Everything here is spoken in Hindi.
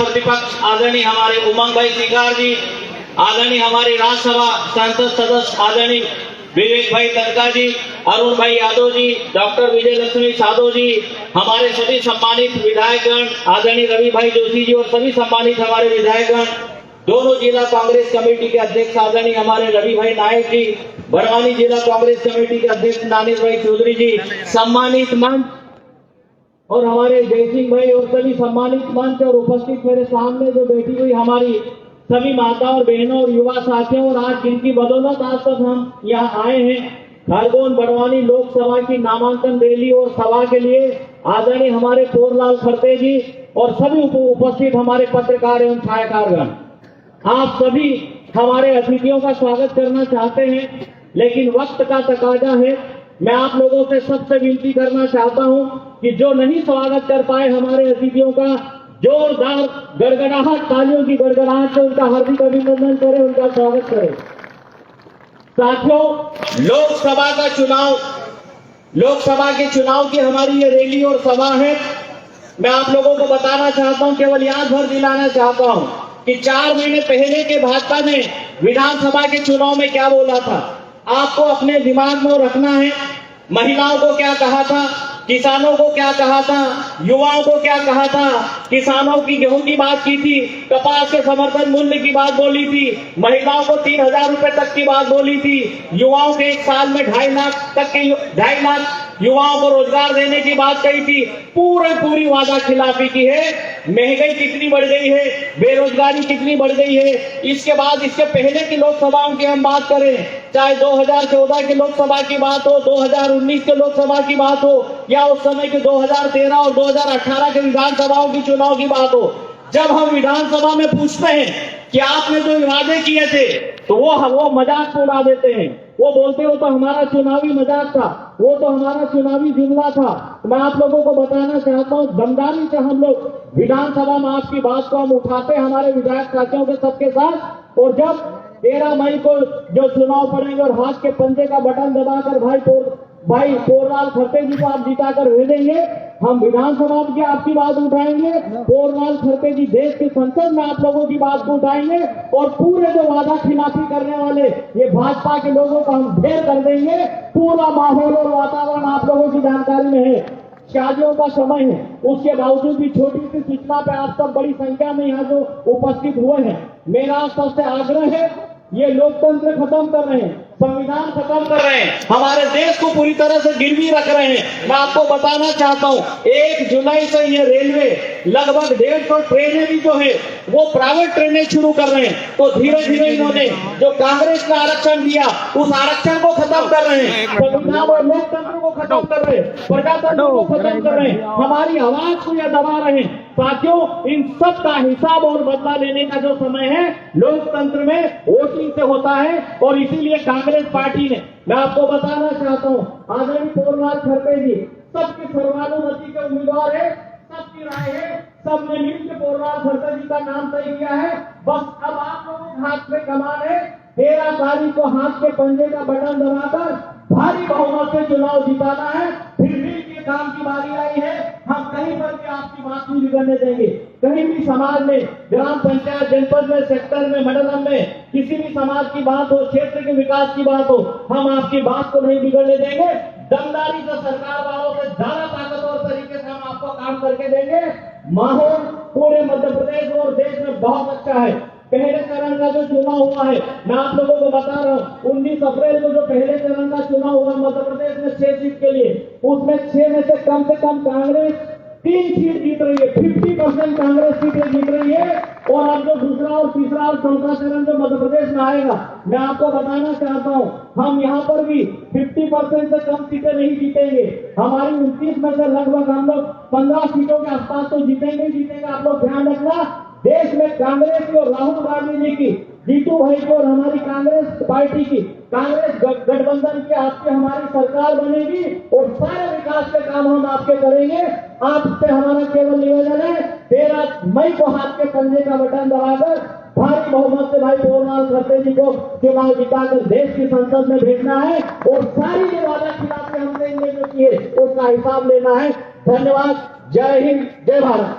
प्रतिपक्ष आदरणीय हमारे उमंग भाई सिकार जी, आदरणीय हमारे राज्यसभा सांसद सदस्य आदरणीय विवेक भाई तनका जी, अरुण भाई यादव जी, डॉक्टर विजय लक्ष्मी साधो जी, हमारे सभी सम्मानित विधायकगण आदरणीय रवि भाई जोशी जी और सभी सम्मानित हमारे विधायकगण, दोनों जिला कांग्रेस कमेटी के अध्यक्ष आदरणीय हमारे रवि भाई नायक जी, बड़वानी जिला कांग्रेस कमेटी के अध्यक्ष नानिश भाई चौधरी जी, सम्मानित मंच और हमारे जयसिंह भाई और सभी सम्मानित मंच और उपस्थित मेरे सामने जो बैठी हुई हमारी सभी माताओं और बहनों और युवा साथियों, और आज जिनकी बदौलत आज तक हम यहाँ आए हैं खरगोन बड़वानी लोकसभा की नामांकन रैली और सभा के लिए आदरणीय हमारे पोरलाल खरते जी और सभी उपस्थित हमारे पत्रकार एवं छायाकारगण, आप सभी हमारे अतिथियों का स्वागत करना चाहते हैं, लेकिन वक्त का तकाजा है। मैं आप लोगों से सबसे विनती करना चाहता हूं कि जो नहीं स्वागत कर पाए हमारे अतिथियों का, जोरदार गड़गड़ाहट, तालियों की गड़गड़ाहट से उनका हार्दिक अभिनंदन करें, उनका स्वागत करें। साथियों, लोकसभा के चुनाव की हमारी ये रैली और सभा है। मैं आप लोगों को बताना चाहता हूं, केवल याद भर दिलाना चाहता हूं कि 4 महीने पहले के भाजपा ने विधानसभा के चुनाव में क्या बोला था, आपको अपने दिमाग में रखना है। महिलाओं को क्या कहा था, किसानों को क्या कहा था, युवाओं को क्या कहा था। किसानों की गेहूं की बात की थी, कपास के समर्थन मूल्य की बात बोली थी, महिलाओं को 3,000 रुपए तक की बात बोली थी, युवाओं के 1 साल में 2.5 लाख तक के 2.5 लाख युवाओं को रोजगार देने की बात कही थी। पूरी वादा खिलाफी की है। महंगाई कितनी बढ़ गई है, बेरोजगारी कितनी बढ़ गई है। इसके बाद इसके पहले की लोकसभाओं की हम बात करें, चाहे 2014 की लोकसभा की बात हो, 2019 के लोकसभा की बात हो, या उस समय के 2013 और 2018 के विधानसभाओं की चुनाव की बात हो, जब हम विधानसभा में पूछते हैं कि आपने जो वादे किए थे, तो वो मजाक को उड़ा देते हैं। वो बोलते हो तो हमारा चुनावी मजाक था, वो तो हमारा चुनावी जुमला था। मैं आप लोगों को बताना चाहता हूँ, दमदारी से हम लोग विधानसभा में आपकी बात को हम उठाते हैं हमारे विधायक साथियों के सबके साथ। और जब 13 मई को जो चुनाव पड़ेंगे और हाथ के पंजे का बटन दबाकर भाई पोरलाल खरते जी को आप जिताकर भेजेंगे, हम विधानसभा में आपकी बात उठाएंगे। पोरलाल खरते जी देश के संसद में आप लोगों की बात को उठाएंगे, और पूरे जो वादा खिलाफी करने वाले ये भाजपा के लोगों को हम ढेर कर देंगे। पूरा माहौल और वातावरण आप लोगों की जानकारी में है। शादियों का समय है, उसके बावजूद भी छोटी सी सूचना पे आप सब बड़ी संख्या में यहाँ जो उपस्थित हुए हैं, मेरा सबसे आग्रह है, ये लोकतंत्र खत्म कर रहे हैं, संविधान खत्म कर रहे हैं, हमारे देश को पूरी तरह से गिरवी रख रहे हैं। मैं आपको बताना चाहता हूँ, 1 जुलाई से ये रेलवे लगभग 150 ट्रेनें भी जो है वो प्राइवेट ट्रेनें शुरू कर रहे हैं। तो धीरे धीरे इन्होंने जो कांग्रेस का आरक्षण दिया, उस आरक्षण को खत्म कर रहे हैं, संविधान और लोकतंत्र को खत्म कर रहे हैं, प्रजातंत्र को खत्म कर रहे हैं, हमारी आवाज को यह दबा रहे हैं। साथियों, इन सब का हिसाब और बदला लेने का जो समय है लोकतंत्र में वोटिंग से होता है, और इसीलिए कांग्रेस पार्टी ने, मैं आपको बताना चाहता हूँ, आदरणीय पोरलाल खरते जी सबके सर्वानुमति के उम्मीदवार है, सबकी राय है, सबने मिलकर पोरलाल खरते जी का नाम तय किया है। बस अब आप लोगों के हाथ में कमान है, 13 तारीख को हाथ के पंजे का बटन दबाकर भारी बहुमत से चुनाव जिताना है। फिर भी के काम की बारी आई है, हम कहीं पर भी आपकी बात नहीं बिगड़ने देंगे। कहीं भी समाज में, ग्राम पंचायत, जनपद में, सेक्टर में, मंडलम में किसी भी समाज की बात हो, क्षेत्र के विकास की बात हो, हम आपकी बात को नहीं बिगड़ने देंगे। दमदारी से सरकार वालों से ज्यादा ताकतवर तरीके से हम आपको काम करके देंगे। माहौल पूरे मध्य प्रदेश और देश में बहुत अच्छा है। पहले चरण का जो चुनाव हुआ है, मैं आप लोगों को बता रहा हूँ, 19 अप्रैल को जो पहले चरण का चुनाव हुआ मध्य प्रदेश में 6 सीट के लिए, उसमें 6 में से कम कांग्रेस 3 सीट जीत रही है। 50% कांग्रेस सीटें जीत रही है। और अब जो दूसरा और तीसरा और चौथा चरण जो मध्य प्रदेश में आएगा, मैं आपको बताना चाहता हूँ, हम यहाँ पर भी 50% से कम सीटें नहीं जीतेंगे। हमारी 29 में से लगभग हम लोग 15 सीटों के आसपास तो जीतेंगे। आप लोग ध्यान रखना, देश में कांग्रेस की और राहुल गांधी जी की, जीतू भाई की और हमारी कांग्रेस पार्टी की, कांग्रेस गठबंधन के हाथ से हमारी सरकार बनेगी, और सारे विकास के काम हम आपके करेंगे। आपसे हमारा केवल निवेदन है, 13 मई को हाथ के पंजे का बटन दबाकर भारी बहुमत से भाई पोरलाल खरते जी को चुनाव जिताकर देश की संसद में भेजना है, और सारी जो वादा खिलाफी हमने जो किए उसका हिसाब लेना है। धन्यवाद। जय हिंद, जय भारत।